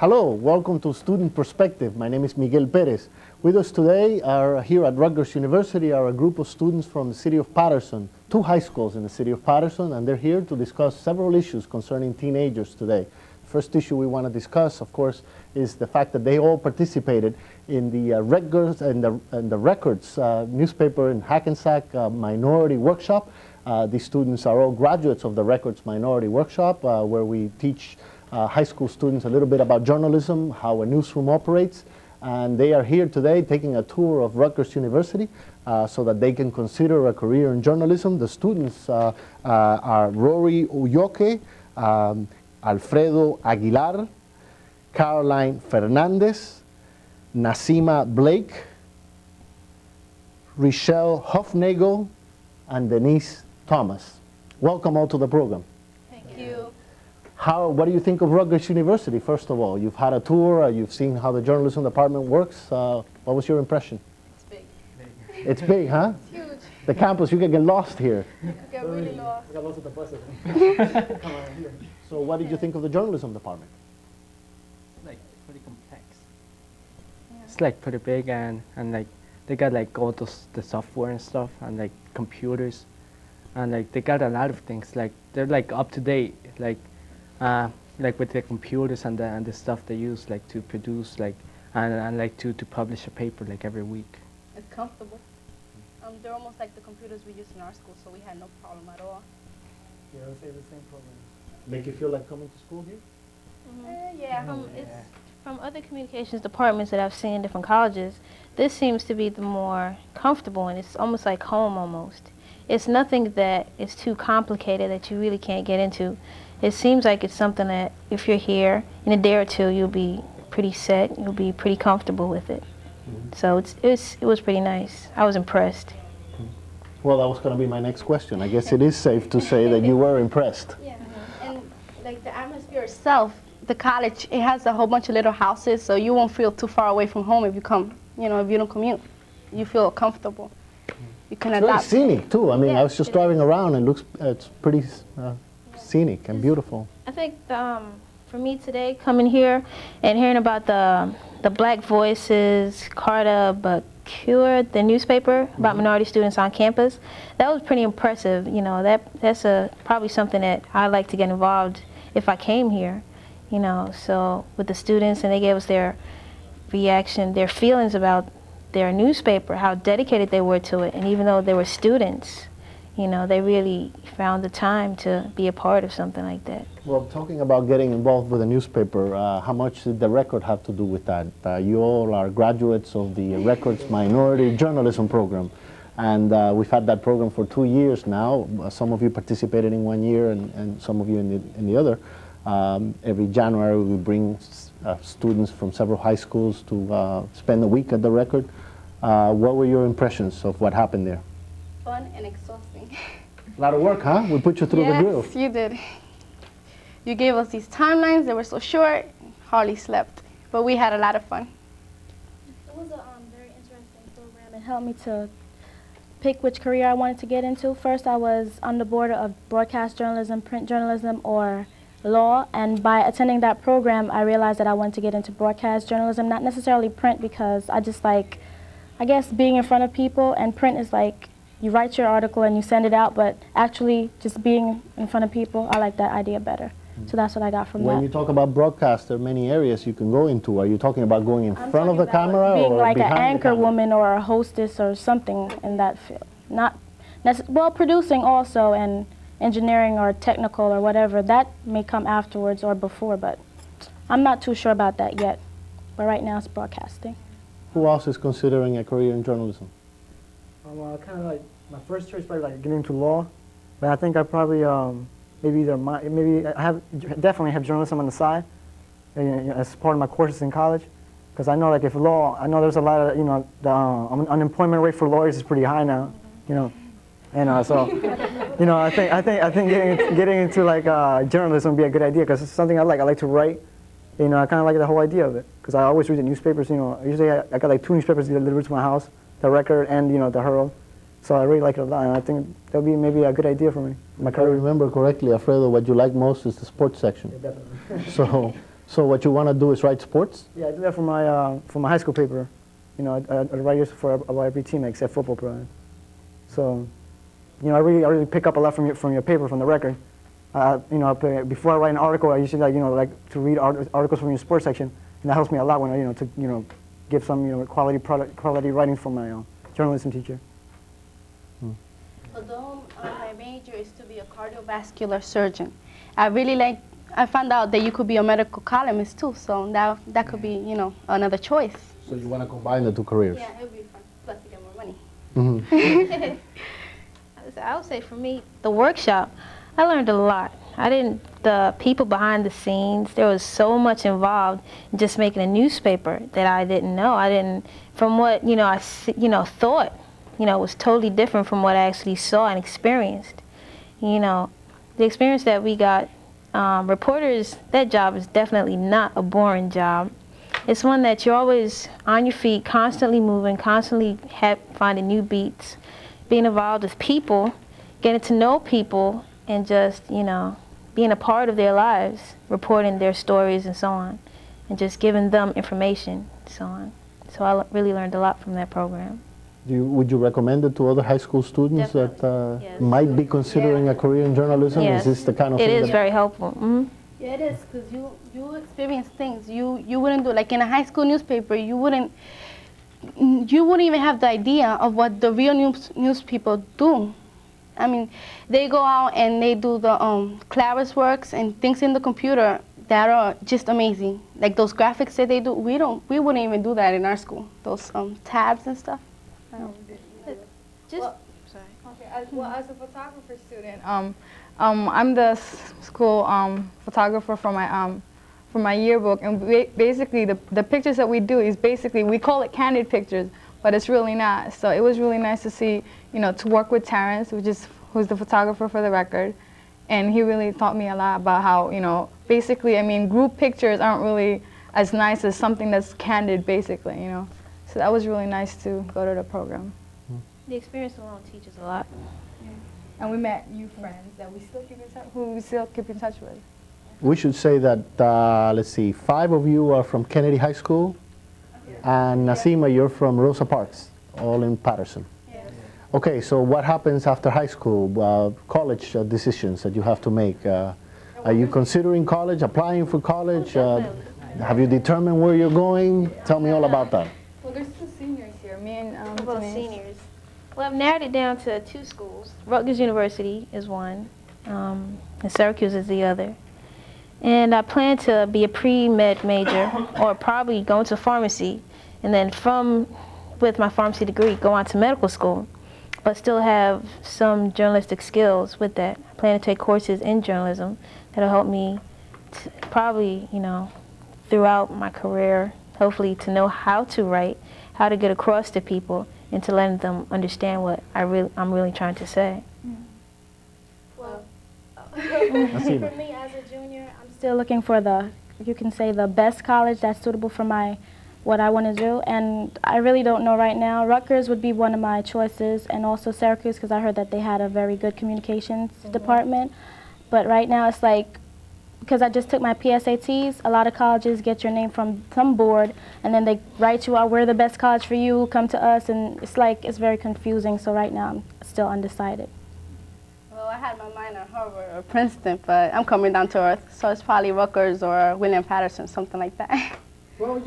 Hello, welcome to Student Perspective. My name is Miguel Perez. With us today are here at Rutgers University are a group of students from the city of Patterson, two high schools in the city of Patterson, and they're here to discuss several issues concerning teenagers today. First issue we want to discuss, of course, is the fact that they all participated in the Rutgers and the Records newspaper in Hackensack Minority Workshop. These students are all graduates of the Records Minority Workshop, where we teach high school students a little bit about journalism, how a newsroom operates, and they are here today taking a tour of Rutgers University so that they can consider a career in journalism. The students are Rory Uyoke, Alfredo Aguilar, Caroline Fernandez, Nasima Blake, Richelle Hofnagel, and Denise Thomas. Welcome all to the program. Thank you. What do you think of Rutgers University, first of all? You've had a tour, you've seen how the journalism department works. What was your impression? It's big. It's big, huh? It's huge. The campus, you can get lost here. You get really lost. I got lost at the buses. Come on here. So what did you think of the journalism department? Like pretty complex. It's like pretty big and like they got like all the software and stuff and like computers and like they got a lot of things like they're like up to date like with the computers and the stuff they use like to produce like and like to publish a paper like every week. It's comfortable. They're almost like the computers we use in our school, so we had no problem at all. Yeah, I would say the same program. Make you feel like coming to school here? Yeah. From other communications departments that I've seen in different colleges, this seems to be the more comfortable, and it's almost like home almost. It's nothing that is too complicated that you really can't get into. It seems like it's something that if you're here in a day or two, you'll be pretty set, you'll be pretty comfortable with it. So it was pretty nice. I was impressed. Well, that was going to be my next question. I guess it is safe to say that you were impressed. Yeah. And like the atmosphere itself, the college, it has a whole bunch of little houses, so you won't feel too far away from home if you come, if you don't commute. You feel comfortable. You can It's very adapt. scenic, too. I mean, Yeah, I was just driving around and it's pretty scenic and beautiful. I think for me today, coming here and hearing about the Black Voices, Carta Bacure, the newspaper about minority students on campus, that was pretty impressive. That's probably something that I'd like to get involved if I came here. So with the students, and they gave us their reaction, their feelings about their newspaper, how dedicated they were to it, and even though they were students, they really found the time to be a part of something like that. Well, talking about getting involved with a newspaper, how much did the record have to do with that? You all are graduates of the Records Minority Journalism Program, and we've had that program for 2 years now. Some of you participated in 1 year and some of you in the other. Every January we bring students from several high schools to spend a week at the Record. What were your impressions of what happened there? Fun and exhausting. A lot of work, huh? We put you through the grill. Yes, you did. You gave us these timelines that were so short, hardly slept, but we had a lot of fun. It was a very interesting program. It helped me to pick which career I wanted to get into. First, I was on the border of broadcast journalism, print journalism, or law, and by attending that program, I realized that I wanted to get into broadcast journalism, not necessarily print, because I just like, I guess, being in front of people, and print is like, you write your article and you send it out, but actually just being in front of people, I like that idea better. So that's what I got from that. When you talk about broadcast, there are many areas you can go into. Are you talking about going in front of the camera being or like an behind the anchor camera? woman or a hostess or something in that field? Not well, producing also, and engineering or technical or whatever, that may come afterwards or before, but I'm not too sure about that yet. But right now it's broadcasting. Who else is considering a career in journalism? Kind of like my first choice, probably like getting into law, but I think I probably definitely have journalism on the side, as part of my courses in college, because I know like if law, I know there's a lot of the unemployment rate for lawyers is pretty high now, and so I think getting into like journalism would be a good idea, because it's something I like. I like to write. I kind of like the whole idea of it, because I always read the newspapers. Usually I got like 2 newspapers delivered to my house, the Record and the Herald. So I really like it a lot, and I think that would be maybe a good idea for me. If I remember correctly, Alfredo, what you like most is the sports section. Yeah, definitely. So what you want to do is write sports? Yeah, I do that for my high school paper. You know, I write it for about every team except football program. So, you know, I really pick up a lot from your paper, from the record. You know, before I write an article, I usually like to read articles from your sports section, and that helps me a lot when I give some quality writing from my journalism teacher. Although my major is to be a cardiovascular surgeon, I found out that you could be a medical columnist too, so that could be, another choice. So you want to combine the two careers? Yeah, it would be fun, plus to get more money. Mm-hmm. I would say for me, the workshop, I learned a lot. The people behind the scenes, there was so much involved in just making a newspaper that I didn't know. From what, I thought, was totally different from what I actually saw and experienced. The experience that we got, reporters, that job is definitely not a boring job. It's one that you're always on your feet, constantly moving, constantly finding new beats, being involved with people, getting to know people, and just, being a part of their lives, reporting their stories and so on, and just giving them information and so on. So I really learned a lot from that program. Would you recommend it to other high school students that Yes. might be considering a career in journalism? Yes. Is this the kind of It thing is that very helpful. Mm-hmm. Yeah, it is, because you experience things you wouldn't do. Like in a high school newspaper, you wouldn't even have the idea of what the real news people do. I mean, they go out and they do the Claris works and things in the computer that are just amazing. Like those graphics that they do, we wouldn't even do that in our school. Those tabs and stuff. Just Okay, as a photographer student, I'm the school photographer for my yearbook, and basically the pictures that we do is basically, we call it candid pictures, but it's really not. So it was really nice to see, to work with Terrence, who's the photographer for the record, and he really taught me a lot about how, basically, group pictures aren't really as nice as something that's candid, basically, So that was really nice to go to the program. the experience alone teaches a lot. And we met new friends that we still keep in touch with. we should say that, let's see, 5 of you are from Kennedy High School, and Nasima, you're from Rosa Parks, all in Patterson. Okay, so what happens after high school, college decisions that you have to make? Are you considering college, applying for college? Have you determined where you're going? Tell me all about that. Well, there's 2 seniors here, me and Both Denise. seniors. Well, I've narrowed it down to 2 schools. Rutgers University is one, and Syracuse is the other. And I plan to be a pre-med major, or probably go into pharmacy, and then with my pharmacy degree, go on to medical school, but still have some journalistic skills with that. I plan to take courses in journalism that'll help me probably, throughout my career, hopefully to know how to write, how to get across to people, and to let them understand what I'm really trying to say. Well, Nasima. for me as a junior, I'm still looking for the best college that's suitable for what I want to do, and I really don't know right now. Rutgers would be one of my choices, and also Syracuse, because I heard that they had a very good communications department. But right now it's like, because I just took my PSATs, a lot of colleges get your name from some board, and then they write you out, we're the best college for you, come to us, and it's very confusing. So right now I'm still undecided. Well, I had my mind on Harvard or Princeton, but I'm coming down to earth, so it's probably Rutgers or William Patterson, something like that. Well,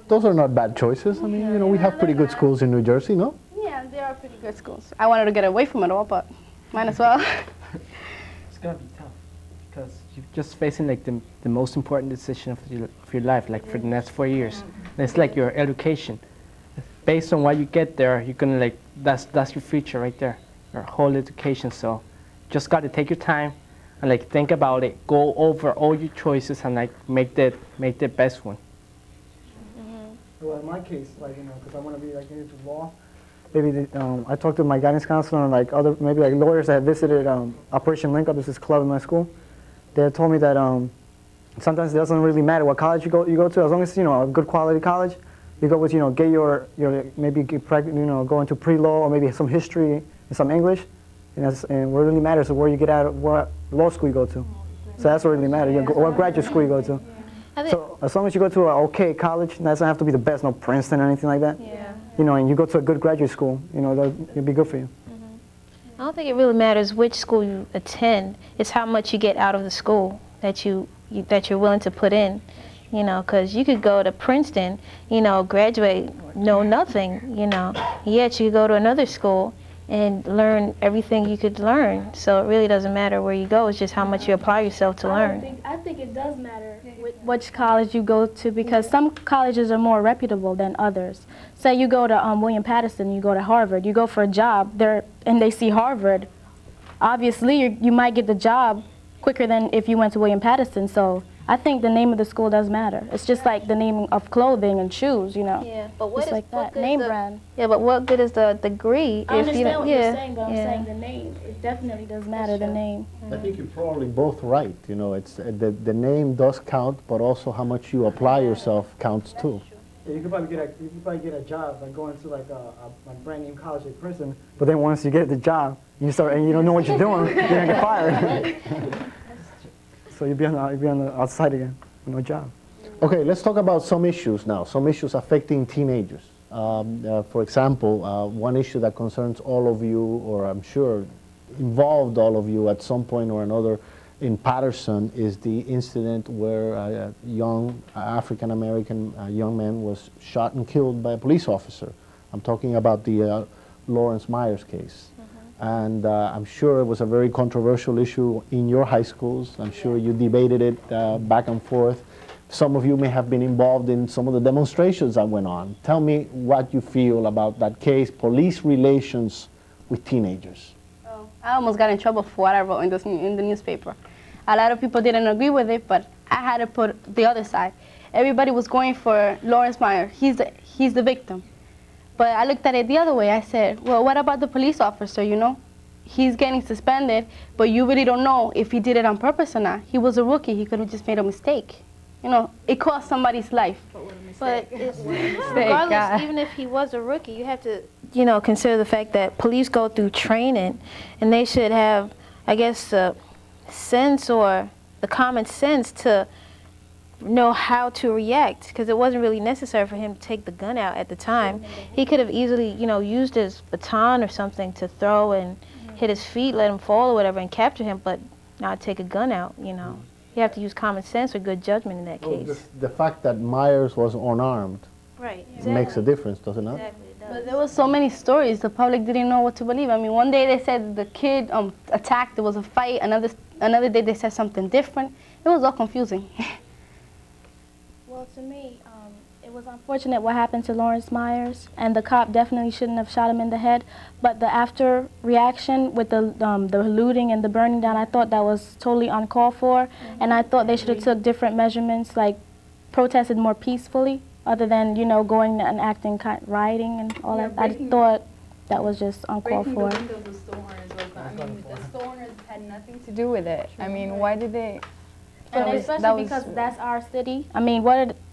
those are not bad choices. I mean, we have pretty good schools in New Jersey, no? Yeah, they are pretty good schools. I wanted to get away from it all, but might as well. It's gonna be tough because you're just facing like the most important decision of your life, like for the next 4 years. And it's like your education. Based on what you get there, you're gonna that's your future right there, your whole education. So just gotta take your time and think about it, go over all your choices and make the best one. Well, in my case, because I want to be into law, maybe I talked to my guidance counselor and other lawyers that had visited Operation Link Up. This is a club in my school. They had told me that sometimes it doesn't really matter what college you go to, as long as a good quality college. You go with get your maybe go into pre-law or maybe some history and some English, and what really matters is where you get out of what law school you go to. So that's what really matters. What graduate school you go to. I think, So as long as you go to an okay college, it doesn't have to be the best, no Princeton or anything like that. yeah. You know, and you go to a good graduate school, you know, it'll be good for you. I don't think it really matters which school you attend. It's how much you get out of the school that that you're willing to put in. You know, because you could go to Princeton, you know, graduate, know nothing, you know, yet you go to another school and learn everything you could learn. So it really doesn't matter where you go, it's just how much you apply yourself to learn. I think it does matter which college you go to, because some colleges are more reputable than others. Say you go to William Patterson, you go to Harvard, you go for a job there, and they see Harvard. Obviously, you might get the job quicker than if you went to William Patterson. So I think the name of the school does matter. It's just like the name of clothing and shoes, you know. Yeah, but what Just is like what that good name is the, brand. Yeah, but what good is the degree I if you understand don't? what Yeah, you're saying, but I'm yeah. saying the name. It definitely does matter, the name. I think you're probably both right. You know, it's the name does count, but also how much you apply yourself counts too. Yeah, you could probably get a job like going to like a brand name college like Princeton, but then once you get the job, you start and you don't know what you're doing, you're gonna get fired. So you'll be on the outside again with no job. Okay, let's talk about some issues now, some issues affecting teenagers. For example, one issue that concerns all of you, or I'm sure involved all of you at some point or another in Patterson, is the incident where a young African-American young man was shot and killed by a police officer. I'm talking about the Lawrence Myers case. And I'm sure it was a very controversial issue in your high schools. I'm sure you debated it back and forth. Some of you may have been involved in some of the demonstrations that went on. Tell me what you feel about that case, police relations with teenagers. Oh, I almost got in trouble for what I wrote in the newspaper. A lot of people didn't agree with it, but I had to put the other side. Everybody was going for Lawrence Myers. He's the victim. But I looked at it the other way. I said, well, what about the police officer, you know? He's getting suspended, but you really don't know if he did it on purpose or not. He was a rookie. He could have just made a mistake. You know, it cost somebody's life. But it's, regardless, even if he was a rookie, you have to, you know, consider the fact that police go through training, and they should have, I guess, the sense or the common sense to know how to react, because it wasn't really necessary for him to take the gun out at the time. He could have easily, you know, used his baton or something to throw and hit his feet, let him fall or whatever, and capture him, but not take a gun out, you know. You have to use common sense or good judgment in that case. The fact that Myers was unarmed Right. makes a difference, does it not? Exactly, it does. But there was so many stories. The public didn't know what to believe. I mean, one day they said the kid attacked, there was a fight. Another day they said something different. It was all confusing. Well, to me, it was unfortunate what happened to Lawrence Myers, and the cop definitely shouldn't have shot him in the head. But the after reaction with the looting and the burning down, I thought that was totally uncalled for, and I thought they should have took different measurements, like protested more peacefully, other than, you know, going and acting, rioting and all that. I thought that was just uncalled for. Breaking the windows of store owners, I mean, the store owners had nothing to do with it. I mean, why did they? And especially because that's our city. I mean,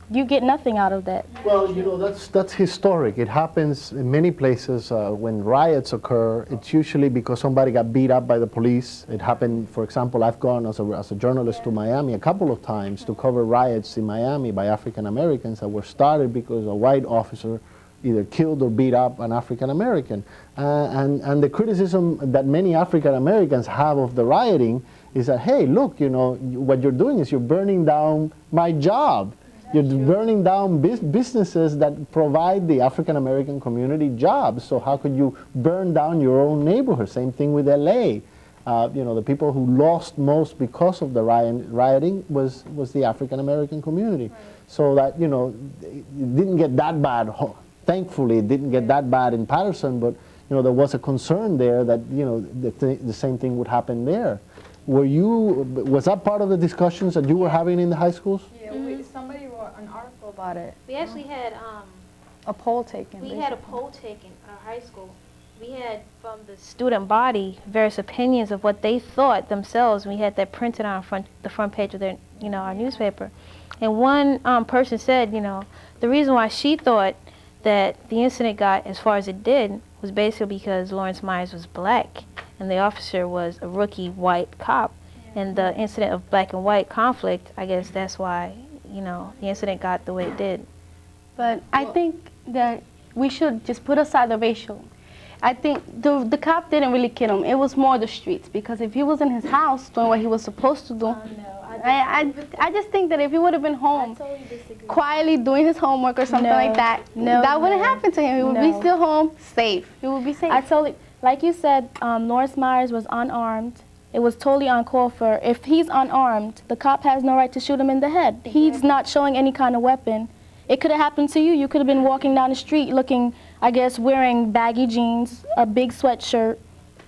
you get nothing out of that. Well, you know, that's historic. It happens in many places when riots occur. It's usually because somebody got beat up by the police. It happened, for example, I've gone as a journalist to Miami a couple of times to cover riots in Miami by African Americans that were started because a white officer either killed or beat up an African American. And the criticism that many African Americans have of the rioting is that, hey, look, you know, what you're doing is you're burning down my job. You're burning down businesses that provide the African American community jobs. So how could you burn down your own neighborhood? Same thing with LA. You know, the people who lost most because of the rioting was the African American community. Right. So that, you know, it didn't get that bad. Thankfully, it didn't get that bad in Patterson, but, you know, there was a concern there that, you know, the same thing would happen there. Was that part of the discussions that you were having in the high schools? Yeah, somebody wrote an article about it. We actually had A poll taken. we had a poll taken at our high school. We had from the student body various opinions of what they thought themselves. We had that printed on the front page of their, you know, our newspaper. And one person said, you know, the reason why she thought that the incident got as far as it did was basically because Lawrence Myers was black and the officer was a rookie white cop. And the incident of black and white conflict, I guess that's why, you know, the incident got the way it did. But I think that we should just put aside the racial. I think the cop didn't really kill him. It was more the streets, because if he was in his house doing what he was supposed to do, I just think that if he would have been home quietly doing his homework or something like that, that wouldn't happen to him. He would be still home, safe. He would be safe. I totally, like you said, Norris Myers was unarmed. It was totally uncalled for. If he's unarmed, the cop has no right to shoot him in the head. He's not showing any kind of weapon. It could have happened to you. You could have been walking down the street looking, I guess, wearing baggy jeans, a big sweatshirt,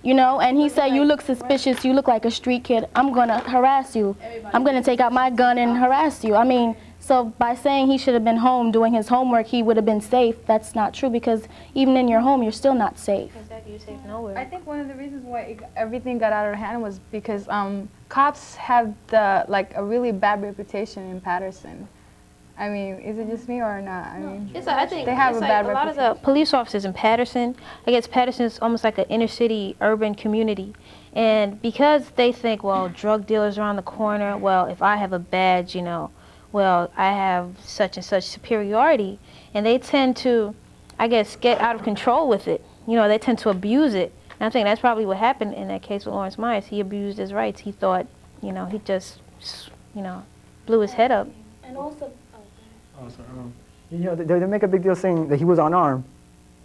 you know, and he said, you look suspicious, you look like a street kid, I'm gonna harass you. I'm gonna take out my gun and harass you. I mean, so by saying he should have been home doing his homework, he would have been safe, that's not true, because even in your home, you're still not safe. Exactly, you're safe nowhere. I think one of the reasons why everything got out of hand was because cops have a really bad reputation in Patterson. I mean, is it just me or not? I mean, I think they have it's a like bad a lot of reputation. the police officers in Patterson, I guess Patterson is almost like an inner city urban community. And because they think, well, drug dealers are around the corner, well, if I have a badge, you know, well, I have such and such superiority. And they tend to, I guess, get out of control with it. You know, they tend to abuse it. And I think that's probably what happened in that case with Lawrence Myers. He abused his rights. He thought, you know, he just, you know, blew his head up. And also, You know, they make a big deal saying that he was unarmed.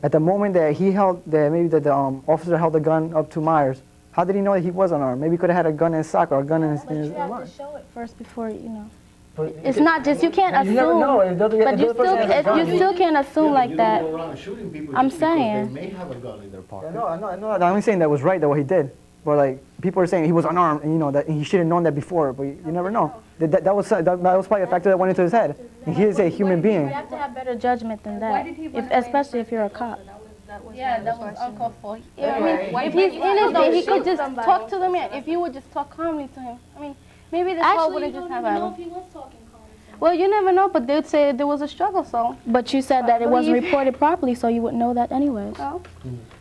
At the moment that he held, maybe the officer held the gun up to Myers, how did he know that he was unarmed? Maybe he could have had a gun in his sock or a gun in his but you have line. to show it first before, you know. But It's not just, you can't assume. You never know. If the other- But if you the other person has a gun, still can't assume like you that. don't go around shooting people I'm just because saying. they may have a gun in their pocket. I know. I'm only saying that was right, that what he did. But like, people are saying he was unarmed, and you know that he should have known that before. But you never know. That was probably a factor that went into his head. And he is a human being. You have to have better judgment than Why that, did he run away in the especially if first you're a place, cop. though? Yeah, that was uncalled for. Yeah, I mean, why if did he's he run? innocent, he could Shoot just somebody. talk to them. If you would just talk calmly to him. I mean, maybe this whole wouldn't just have happened. he was talking calmly. Well, you never know, but they'd say there was a struggle, so. But you said that it wasn't Believe- reported properly, so you wouldn't know that anyways. Well,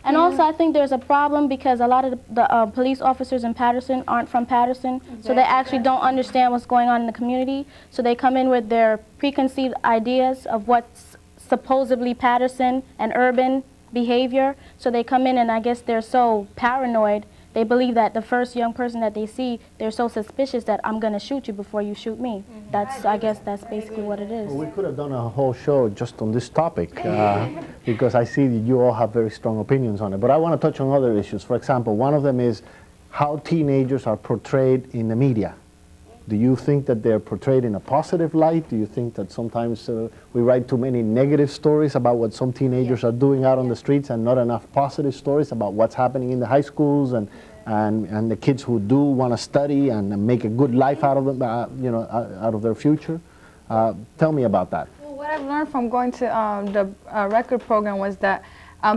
And also, I think there's a problem because a lot of the police officers in Patterson aren't from Patterson, so they actually don't understand what's going on in the community. So they come in with their preconceived ideas of what's supposedly Patterson and urban behavior. So they come in and I guess they're so paranoid. They believe that the first young person that they see, they're so suspicious that I'm gonna shoot you before you shoot me. I guess that's basically what it is. Well, we could have done a whole show just on this topic because I see that you all have very strong opinions on it. But I want to touch on other issues. For example, one of them is how teenagers are portrayed in the media. Do you think that they're portrayed in a positive light? Do you think that sometimes we write too many negative stories about what some teenagers are doing out on the streets and not enough positive stories about what's happening in the high schools and the kids who do want to study and make a good life out of them, out of their future? Tell me about that. Well, what I've learned from going to the record program was that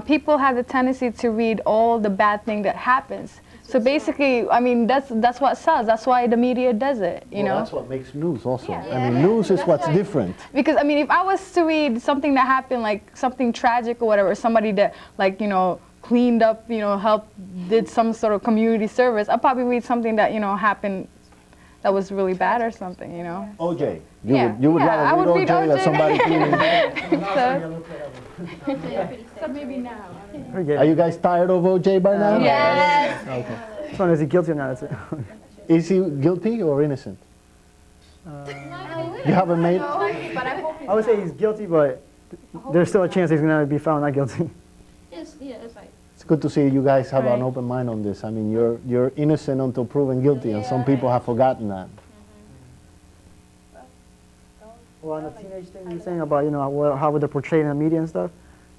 people have the tendency to read all the bad thing that happens. So basically, I mean, that's what sells. That's why the media does it, you know? That's what makes news also. I mean, news is what's different. Because, I mean, if I was to read something that happened, like something tragic or whatever, somebody that, like, you know, cleaned up, you know, helped, did some sort of community service, I'd probably read something that, you know, happened that was really bad or something, you know? OJ. Yeah. You would Yeah, I rather would read OJ read than OJ. somebody cleaning. So maybe now. Are you guys tired of OJ by now? Yes. Okay. So is he guilty or not? That's it. Is he guilty or innocent? You haven't made. I would say he's guilty, but there's still a chance he's going to be found not guilty. It's like, It's good to see you guys have an open mind on this. I mean, you're innocent until proven guilty, and some people have forgotten that. Well, on the teenage thing you're saying about, you know, how they're portrayed in the media and stuff,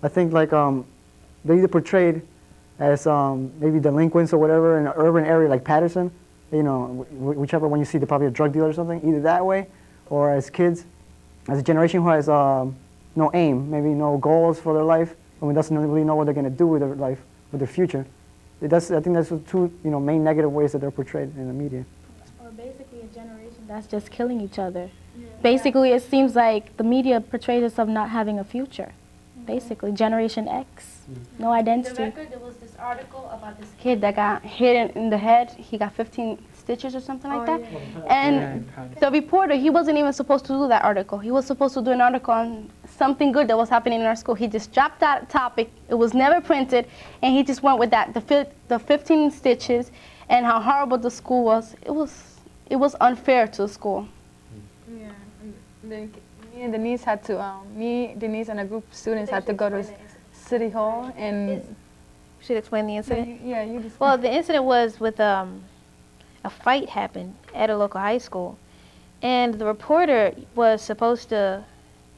I think like they're either portrayed as maybe delinquents or whatever in an urban area like Patterson, you know, whichever one you see, they're probably a drug dealer or something, either that way, or as kids, as a generation who has no aim, maybe no goals for their life, and doesn't really know what they're going to do with their life, with their future. I think that's the two, you know, main negative ways that they're portrayed in the media. Or basically a generation that's just killing each other. Basically, it seems like the media portrays us of not having a future. Basically, Generation X, no The identity. record, there was this article about this kid that got hit in the head. He got 15 stitches or something like that. And the reporter, he wasn't even supposed to do that article. He was supposed to do an article on something good that was happening in our school. He just dropped that topic. It was never printed, and he just went with that, the 15 stitches and how horrible the school was. It was unfair to the school. Yeah, and then me and Denise had to, Denise and a group of students had to go to City Hall and... Should explain the incident? Yeah, you just... Well, the incident was with a fight happened at a local high school, and the reporter was supposed to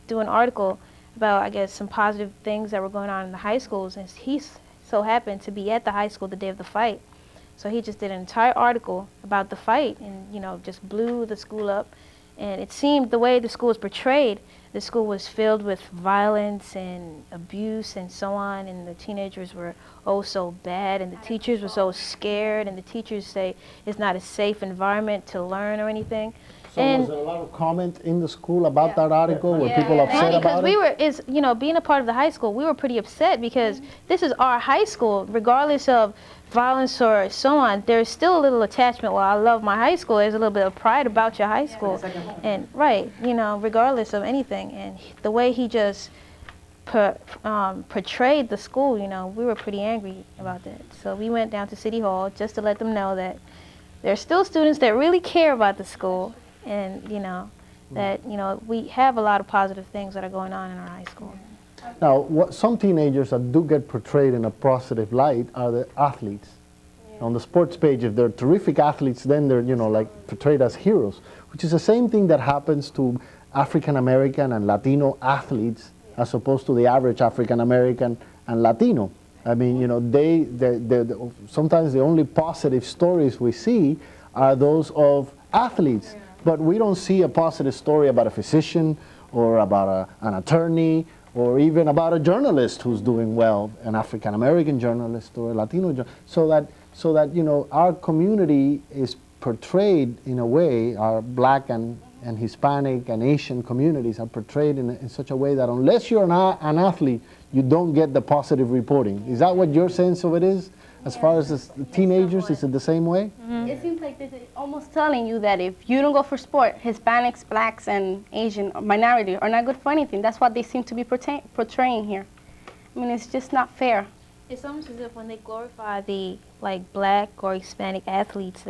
do an article about, I guess, some positive things that were going on in the high schools, and he so happened to be at the high school the day of the fight. So he just did an entire article about the fight and, you know, just blew the school up. And it seemed the way the school was portrayed, the school was filled with violence and abuse and so on, and the teenagers were oh so bad, and the teachers were so scared, and the teachers say it's not a safe environment to learn or anything. So was there a lot of comment in the school about that article? Were people upset about it? Because you know, being a part of the high school, we were pretty upset because this is our high school, regardless of violence or so on. There's still a little attachment. Well, I love my high school. There's a little bit of pride about your high school, and right, you know, regardless of anything. And the way he just portrayed the school, you know, we were pretty angry about that. So we went down to City Hall just to let them know that there are still students that really care about the school, and you know, that you know we have a lot of positive things that are going on in our high school. Now, some teenagers that do get portrayed in a positive light are the athletes. On the sports page, if they're terrific athletes, then they're, you know, like portrayed as heroes, which is the same thing that happens to African American and Latino athletes as opposed to the average African American and Latino. I mean, you know, sometimes the only positive stories we see are those of athletes, but we don't see a positive story about a physician or about an attorney or even about a journalist who's doing well, an African American journalist or a Latino so that you know, our community is portrayed in a way, our black and Hispanic and Asian communities are portrayed in such a way that unless you're an athlete, you don't get the positive reporting. Is that what your sense of it is? As far as the teenagers, is it the same way? It seems like this is almost telling you that if you don't go for sport, Hispanics, blacks, and Asian minority are not good for anything. That's what they seem to be portraying here. I mean, it's just not fair. It's almost as if when they glorify the like black or Hispanic athletes,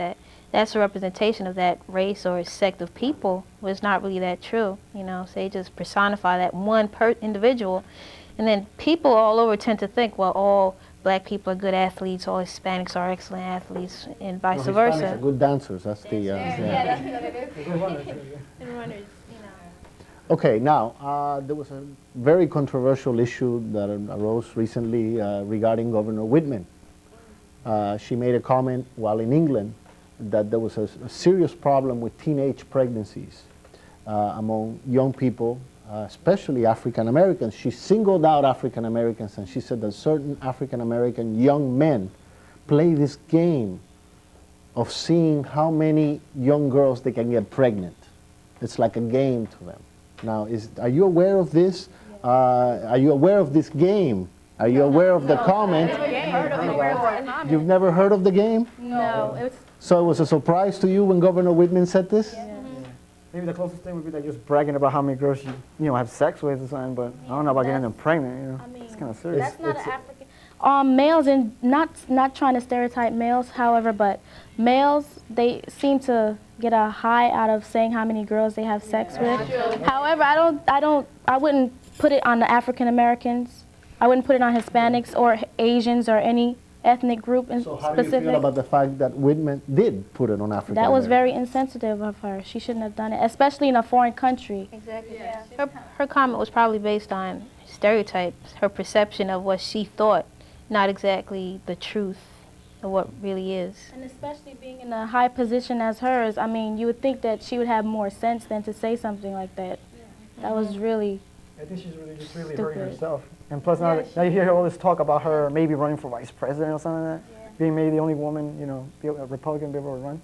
that's a representation of that race or sect of people, but it's not really that true. You know, so they just personify that one individual, and then people all over tend to think, well, all black people are good athletes, all Hispanics are excellent athletes, and vice versa. Hispanics are good dancers. That's the that's what it is. And runners, you know. Okay, now there was a very controversial issue that arose recently regarding Governor Whitman. She made a comment while in England that there was a serious problem with teenage pregnancies among young people, especially African Americans. She singled out African Americans, and she said that certain African American young men play this game of seeing how many young girls they can get pregnant. It's like a game to them. Now, are you aware of this? Are you aware of this game? Are you aware of the comment? You've never heard of the game? No. So it was a surprise to you when Governor Whitman said this? Yeah. Maybe the closest thing would be like just bragging about how many girls you know have sex with or something, but I don't know about getting them pregnant. You know, I mean, it's kind of serious. That's not an African. Males, and not trying to stereotype males, however, but males, they seem to get a high out of saying how many girls they have sex with. However, I wouldn't put it on the African Americans. I wouldn't put it on Hispanics or Asians or any ethnic group in So how do you specific. feel about the fact that Whitman did put it on African That was Americans? very insensitive of her. She shouldn't have done it, especially in a foreign country. Exactly. Yeah. Her comment was probably based on stereotypes, her perception of what she thought, not exactly the truth of what really is. And especially being in a high position as hers, I mean, you would think that she would have more sense than to say something like that. That was really I think she's really just really stupid. hurting herself. And plus now you hear all this talk about her maybe running for vice president or something like that. Being maybe the only woman, you know, a Republican to be able to run.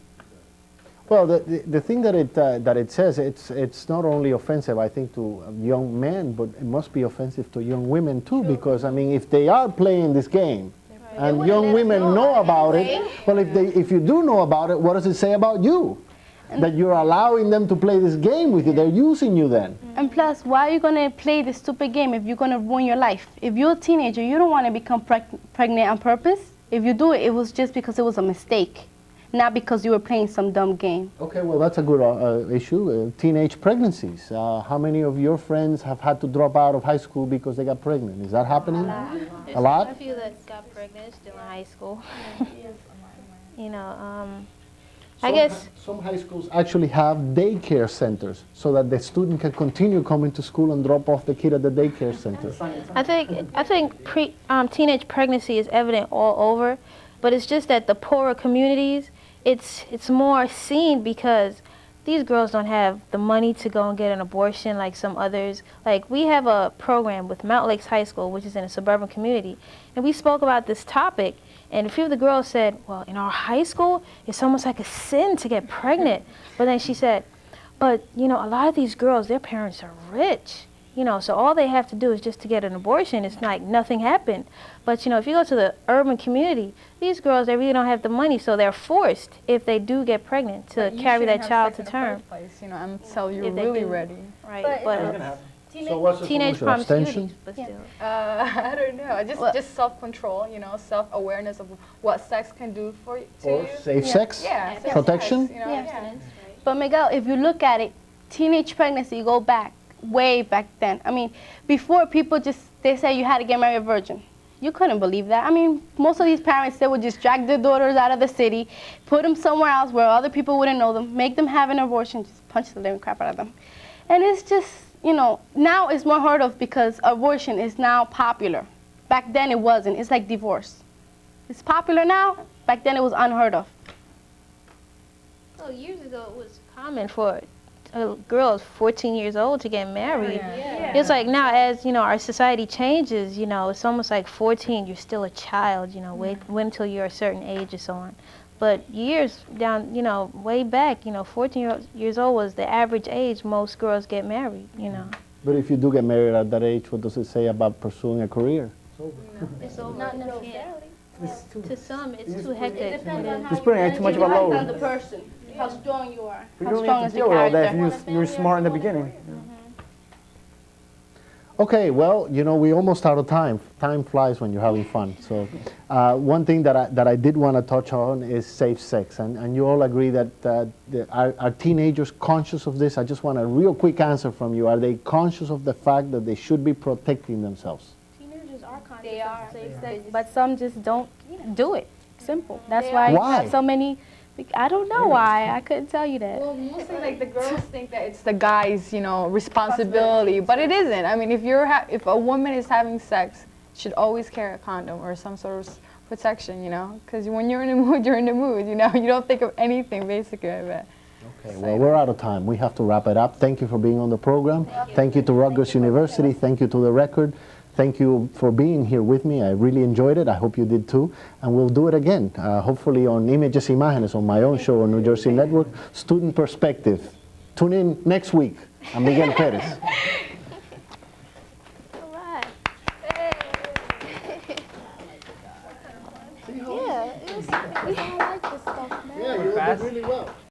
Well, the thing that it says, it's not only offensive, I think, to young men, but it must be offensive to young women too, because I mean, if they are playing this game, and young women know about it. Well, if you do know about it, what does it say about you? That you're allowing them to play this game with you. They're using you then. And plus, why are you going to play this stupid game if you're going to ruin your life? If you're a teenager, you don't want to become pregnant on purpose. If you do it, it was just because it was a mistake, not because you were playing some dumb game. Okay, well, that's a good issue. Teenage pregnancies. How many of your friends have had to drop out of high school because they got pregnant? Is that happening? A lot? A few that got pregnant still in high school. You know, I guess Some high schools actually have daycare centers so that the student can continue coming to school and drop off the kid at the daycare center. I think teenage pregnancy is evident all over, but it's just that the poorer communities, it's more seen because these girls don't have the money to go and get an abortion like some others. Like, we have a program with Mount Lakes High School, which is in a suburban community, and we spoke about this topic, and a few of the girls said, well, in our high school, it's almost like a sin to get pregnant. But then she said, but, you know, a lot of these girls, their parents are rich, you know, so all they have to do is just to get an abortion. It's like nothing happened. But, you know, if you go to the urban community, these girls, they really don't have the money, so they're forced, if they do get pregnant, to carry that child to term. Place, you know, until you're If they really do. ready. Right, but So what's the teenage solution? Abstention? promiscuity, but still. I don't know. Just self-control. You know, self-awareness of what sex can do for you. To Or you. safe sex? Yeah. safe Protection? sex, you know, yeah. But Miguel, if you look at it, teenage pregnancy, go back, way back then. I mean, before people they say you had to get married a virgin. You couldn't believe that. I mean, most of these parents, they would just drag their daughters out of the city, put them somewhere else where other people wouldn't know them, make them have an abortion, just punch the living crap out of them. And it's just, you know, now it's more heard of because abortion is now popular. Back then it wasn't. It's like divorce. It's popular now. Back then it was unheard of. Well, years ago, it was common for girls 14 years old to get married. It's like now, as you know, our society changes. You know, it's almost like 14, you're still a child. You know, wait until you're a certain age or so on. But years down, you know, way back, you know, 14 years old was the average age most girls get married. You know. But if you do get married at that age, what does it say about pursuing a career? It's over. Not necessarily. To some, it's too hectic. It's putting too much of a load. on the person, how strong you are, You how don't strong have is to your deal with all that character. if you're smart in the beginning. Okay, well, you know, we're almost out of time. Time flies when you're having fun. So one thing that I did want to touch on is safe sex. And you all agree that are teenagers conscious of this? I just want a real quick answer from you. Are they conscious of the fact that they should be protecting themselves? Teenagers are conscious They are. of safe sex, but some just don't do it. Simple. That's They why you Why? have so many. I don't know why. I couldn't tell you that. Well, mostly like the girls think that it's the guy's, you know, responsibility, but it isn't. I mean, if a woman is having sex, should always carry a condom or some sort of protection, you know, because when you're in the mood, you're in the mood. You know, you don't think of anything basically. I bet. Okay, well, we're out of time. We have to wrap it up. Thank you for being on the program. Thank you to Rutgers University. Thank you to The Record. Thank you for being here with me. I really enjoyed it. I hope you did too. And we'll do it again, hopefully on Images Imágenes, on my own show on New Jersey Network, Student Perspective. Tune in next week. I'm Miguel Perez. All right. Yeah, it was, I like this stuff, man. Yeah, you did really well.